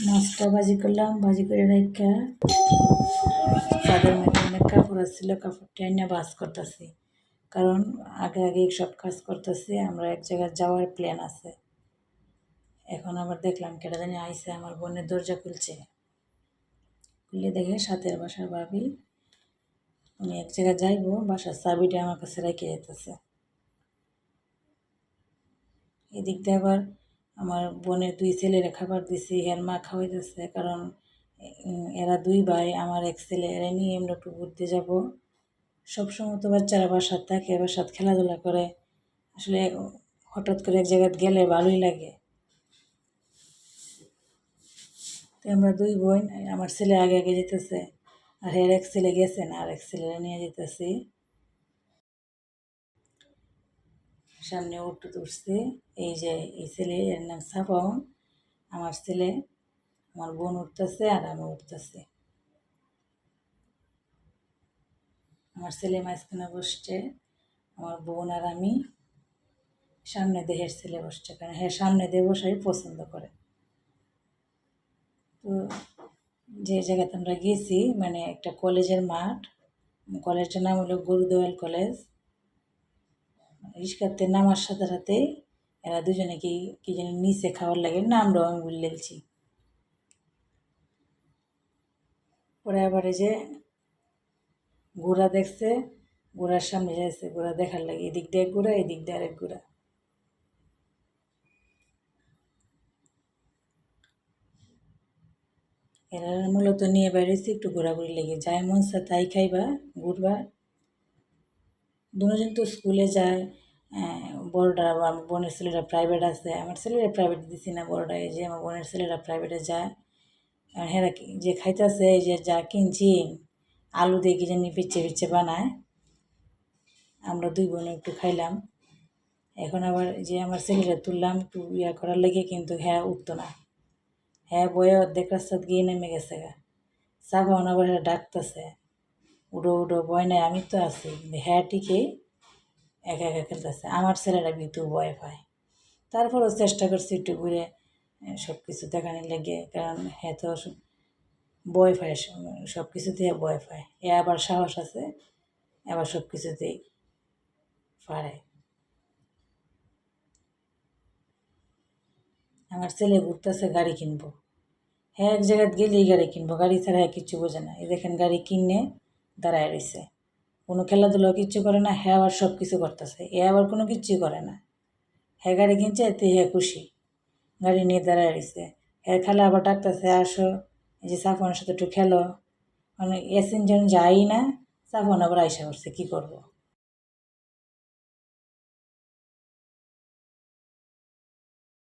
মাছটা ভাজি করলাম, ভাজি করে রেখে চাঁদের মধ্যে অনেক কাপড় আসছিল, কাপড়টা এনে ভাজ করতেছি। কারণ আগে আগে সব কাজ করতেছি, আমরা এক জায়গায় যাওয়ার প্ল্যান আছে। এখন আবার দেখলাম কেটা জানি আইসে, আমার বোনের দরজা খুলছে, খুলে দেখে সাথের বাসার ভাবি উনি এক জায়গায় যাইবো, বাসার চাবিটা আমার কাছে রেখে যেতেছে। এদিক দিয়ে আবার আমার বোনের দুই ছেলেরা খাবার দিছি, এর মা খাওয়াইতেছে। কারণ এরা দুই ভাই, আমার এক ছেলে, এরা নিয়ে আমরা একটু ঘুরতে যাব। সবসময় তো বাচ্চারা বাসার থাকে, বাসার খেলাধুলা করে, আসলে হঠাৎ করে এক জায়গায় গেলে ভালোই লাগে। তো আমরা দুই বোন, আমার ছেলে আগে আগে যেতেছে, আর এর এক ছেলে গেছে না, আর এক ছেলেরা নিয়ে যেতেছি। সামনে উঠতে উঠছে, এই যে এই ছেলে, এর নাম সাফাউন, আমার ছেলে, আমার বোন উঠতেছে আর আমি উঠতেছি। আমার ছেলে মাঝখানে বসছে, আমার বোন আর আমি সামনে দেহের ছেলে বসছে, কারণ হ্যাঁ সামনে দিয়ে বসাই পছন্দ করে। তো যে জায়গাতে আমরা গেছি, মানে একটা কলেজের মাঠ, কলেজটার নাম হলো গুরুদয়াল কলেজ। রিস্কাতে নামার সাথে সাথে এরা দুজনে কি কি যেন নিচে খাওয়ার লাগে, নামটাও আমি বললেছি। পরে আবার এই যে ঘোড়া দেখছে, ঘোড়ার সামনে যাইছে, ঘোড়া দেখার লাগে, এদিক দিয়ে এক ঘোড়া, এদিক দিয়ে আরেক ঘোড়া। এরা মূলত নিয়ে বেরিয়েছি একটু ঘোরাঘুরি লেগে, যাই মন চায় তাই খাইবা, ঘুরবা। দুজন তো স্কুলে যায়, বড়টা আমার বোনের ছেলেরা প্রাইভেট আছে, আমার ছেলেরা প্রাইভেট দিছি না, বড়টা এই যে আমার বোনের ছেলেরা প্রাইভেটে যায়। আর হেরা যে খাইতেছে, এই যে যা কিনছি আলু দিয়ে কি জানি পিচ্ছে পিচ্ছে বানায়, আমরা দুই বোনে একটু খাইলাম। এখন আবার যে আমার ছেলেরা তুললাম একটু ইয়া করার লেগে, কিন্তু হ্যাঁ উঠতো না, হ্যাঁ বয়ে অর্ধেক রাস্তা গিয়ে নেমে গেছে গা। সাফান আবার হ্যাঁ ডাকতেছে, উঠো উঠো, ভয় নাই, আমি তো আছি, কিন্তু হ্যাঁ ঠিকই একা একা খেলতেছে। আমার ছেলেরা কিন্তু ভয় পায়, তারপরও চেষ্টা করছি একটু ঘুরে সব কিছু দেখানোর লেগে, কারণ হ্যাঁ তো ভয় পায়, সব কিছুতেই ভয় পায়। এ আবার সাহস আছে, আবার সব কিছুতেই পারে। আমার ছেলে ঘুরতেছে গাড়ি কিনবো, হ্যাঁ এক জায়গায় গেলেই গাড়ি কিনবো, গাড়ি ছাড়া কিচ্ছু বোঝে না। এই দেখেন গাড়ি কিনে দাঁড়ায় রয়েছে, কোনো খেলাধুলা কিচ্ছু করে না, হ্যাঁ আবার সব কিছু করতেছে, এ আবার কোনো কিচ্ছুই করে না। হ্যাঁ গাড়ি কিনছে এতে হ্যাঁ খুশি, গাড়ি নিয়ে দাঁড়ায় রয়েছে। হ্যাঁ খেলা আবার ডাকতেছে, আসো এই যে সাফনের সাথে একটু খেলো, মানে এসিন যেন যাই না, সাফন আবার আইসা করছে, কী করবো।